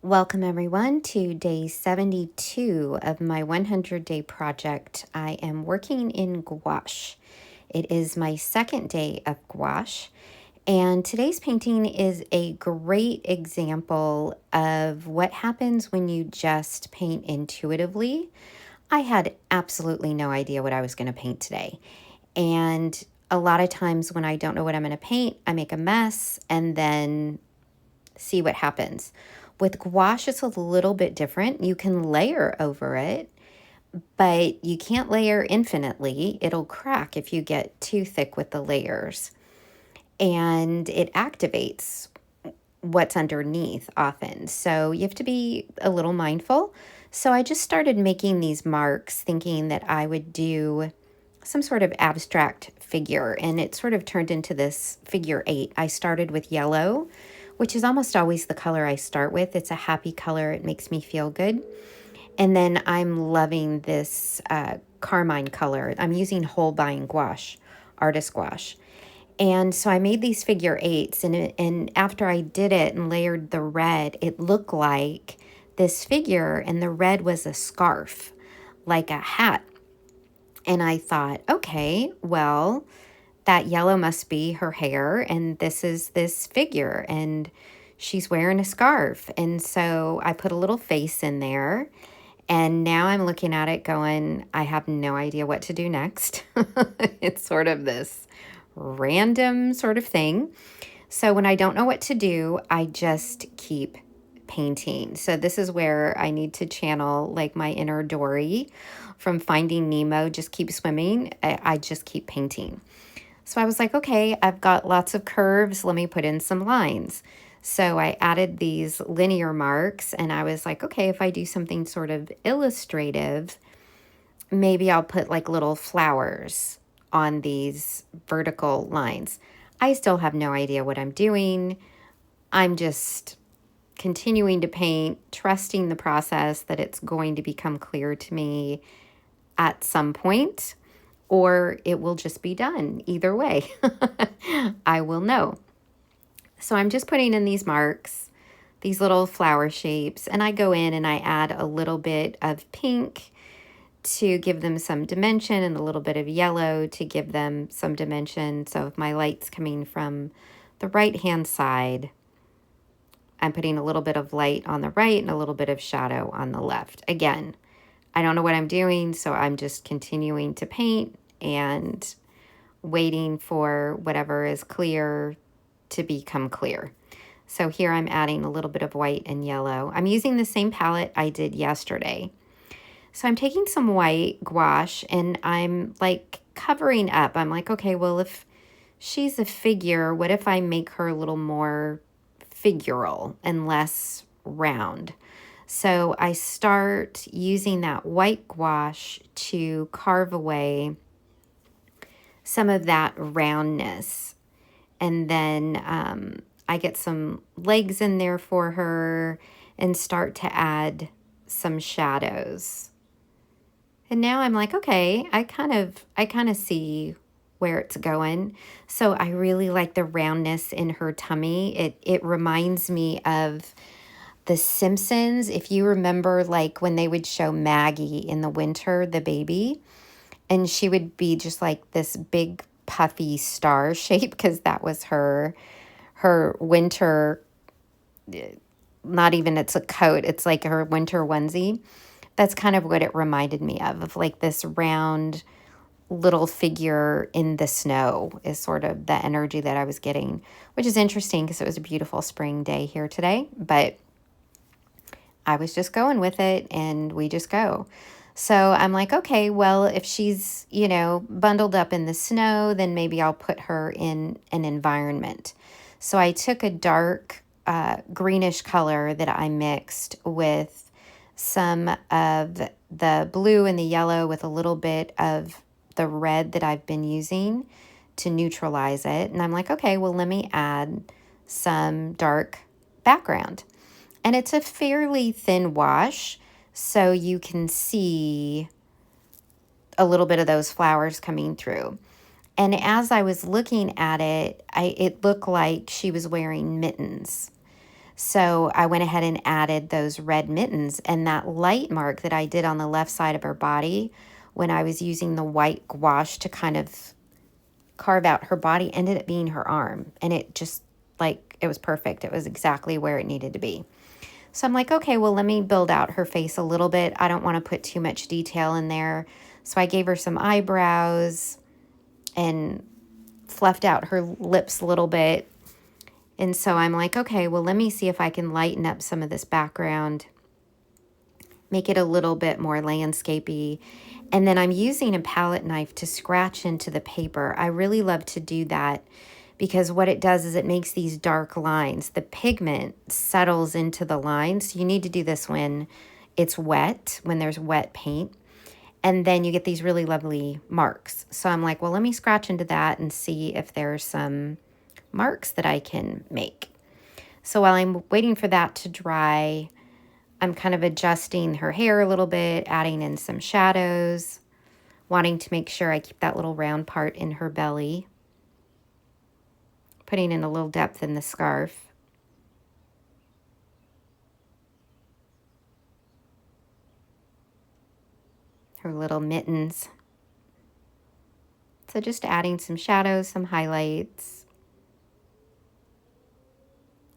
Welcome everyone to day 72 of my 100-day project. I am working in gouache. It is my second day of gouache, and today's painting is a great example of what happens when you just paint intuitively. I had absolutely no idea what I was going to paint today, and a lot of times when I don't know what I'm going to paint, I make a mess and then see what happens. With gouache, it's a little bit different. You can layer over it, but you can't layer infinitely. It'll crack if you get too thick with the layers. And it activates what's underneath often. So you have to be a little mindful. So I just started making these marks thinking that I would do some sort of abstract figure, and it sort of turned into this figure 8. I started with yellow, which is almost always the color I start with. It's a happy color. It makes me feel good. And then I'm loving this carmine color. I'm using Holbein gouache, artist gouache. And so I made these figure 8s, and after I did it and layered the red, it looked like this figure, and the red was a scarf, like a hat. And I thought, okay, well, that yellow must be her hair, and this is this figure, and she's wearing a scarf. And so I put a little face in there, and now I'm looking at it going, I have no idea what to do next. It's sort of this random sort of thing. So when I don't know what to do, I just keep painting. So this is where I need to channel like my inner Dory from Finding Nemo. Just keep swimming. I just keep painting. So I was like, okay, I've got lots of curves. Let me put in some lines. So I added these linear marks, and I was like, okay, if I do something sort of illustrative, maybe I'll put like little flowers on these vertical lines. I still have no idea what I'm doing. I'm just continuing to paint, trusting the process that it's going to become clear to me at some point, or it will just be done. Either way, I will know. So I'm just putting in these marks, these little flower shapes, and I go in and I add a little bit of pink to give them some dimension and a little bit of yellow to give them some dimension. So if my light's coming from the right-hand side, I'm putting a little bit of light on the right and a little bit of shadow on the left. Again, I don't know what I'm doing, so I'm just continuing to paint and waiting for whatever is clear to become clear. So here I'm adding a little bit of white and yellow. I'm using the same palette I did yesterday. So I'm taking some white gouache and I'm like covering up. I'm like, okay, well, if she's a figure, what if I make her a little more figural and less round? So I start using that white gouache to carve away some of that roundness. And then I get some legs in there for her and start to add some shadows. And now I'm like, okay, I kind of see where it's going. So I really like the roundness in her tummy. It reminds me of The Simpsons. If you remember, like when they would show Maggie in the winter, the baby, and she would be just like this big puffy star shape because that was her winter, not even it's a coat, it's like her winter onesie. That's kind of what it reminded me of like this round little figure in the snow is sort of the energy that I was getting, which is interesting because it was a beautiful spring day here today, but I was just going with it and we just go. So I'm like, okay, well, if she's, bundled up in the snow, then maybe I'll put her in an environment. So I took a dark greenish color that I mixed with some of the blue and the yellow with a little bit of the red that I've been using to neutralize it. And I'm like, okay, well, let me add some dark background. And it's a fairly thin wash, so you can see a little bit of those flowers coming through. And as I was looking at it, it looked like she was wearing mittens. So I went ahead and added those red mittens, and that light mark that I did on the left side of her body when I was using the white gouache to kind of carve out her body ended up being her arm. And it just, like, it was perfect. It was exactly where it needed to be. So I'm like, okay, well, let me build out her face a little bit. I don't want to put too much detail in there. So I gave her some eyebrows and fluffed out her lips a little bit. And so I'm like, okay, well, let me see if I can lighten up some of this background, make it a little bit more landscapey. And then I'm using a palette knife to scratch into the paper. I really love to do that because what it does is it makes these dark lines. The pigment settles into the lines. You need to do this when it's wet, when there's wet paint. And then you get these really lovely marks. So I'm like, well, let me scratch into that and see if there's some marks that I can make. So while I'm waiting for that to dry, I'm kind of adjusting her hair a little bit, adding in some shadows, wanting to make sure I keep that little round part in her belly, putting in a little depth in the scarf. Her little mittens. So just adding some shadows, some highlights.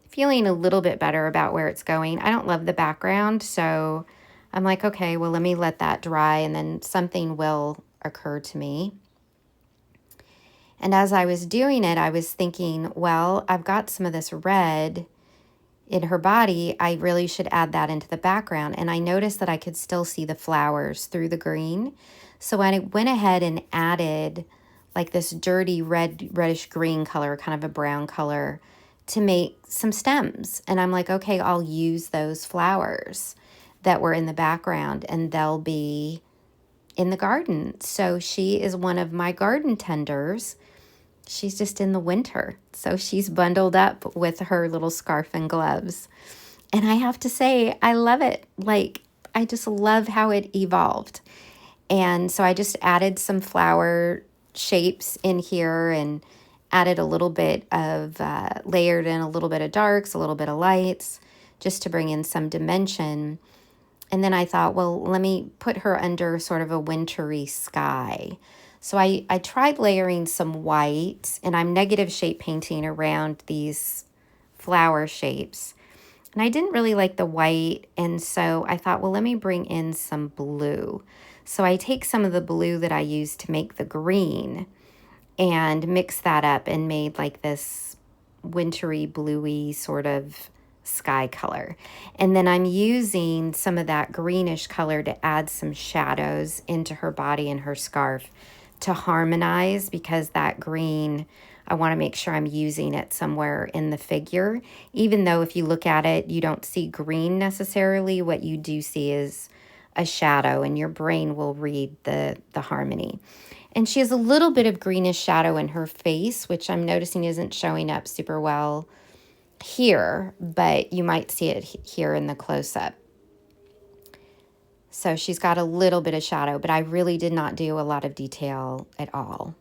Feeling a little bit better about where it's going. I don't love the background, so I'm like, okay, well, let me let that dry and then something will occur to me. And as I was doing it, I was thinking, well, I've got some of this red in her body. I really should add that into the background. And I noticed that I could still see the flowers through the green. So I went ahead and added like this dirty reddish green color, kind of a brown color, to make some stems. And I'm like, okay, I'll use those flowers that were in the background and they'll be in the garden. So she is one of my garden tenders. She's just in the winter. So she's bundled up with her little scarf and gloves. And I have to say, I love it. Like, I just love how it evolved. And so I just added some flower shapes in here and added a little bit of, layered in a little bit of darks, a little bit of lights, just to bring in some dimension. And then I thought, well, let me put her under sort of a wintry sky. So I tried layering some white, and I'm negative shape painting around these flower shapes. And I didn't really like the white, and so I thought, well, let me bring in some blue. So I take some of the blue that I used to make the green and mix that up and made like this wintry, bluey sort of sky color. And then I'm using some of that greenish color to add some shadows into her body and her scarf to harmonize, because that green, I want to make sure I'm using it somewhere in the figure. Even though if you look at it, you don't see green necessarily, what you do see is a shadow, and your brain will read the harmony. And she has a little bit of greenish shadow in her face, which I'm noticing isn't showing up super well here, but you might see it here in the close-up. So she's got a little bit of shadow, but I really did not do a lot of detail at all.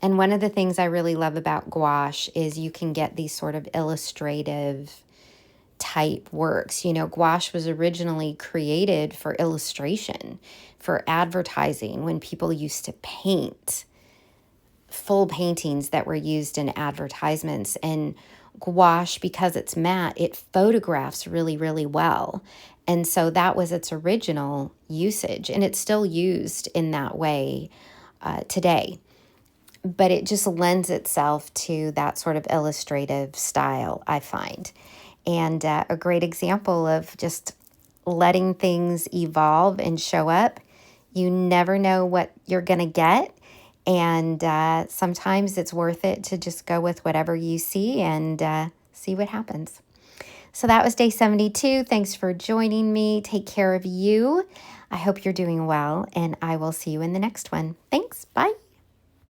And one of the things I really love about gouache is you can get these sort of illustrative type works. You know, gouache was originally created for illustration, for advertising, when people used to paint full paintings that were used in advertisements. And gouache, because it's matte, it photographs really, really well. And so that was its original usage, and it's still used in that way today. But it just lends itself to that sort of illustrative style, I find. And a great example of just letting things evolve and show up. You never know what you're going to get. And sometimes it's worth it to just go with whatever you see and see what happens. So that was day 72. Thanks for joining me. Take care of you. I hope you're doing well, and I will see you in the next one. Thanks. Bye.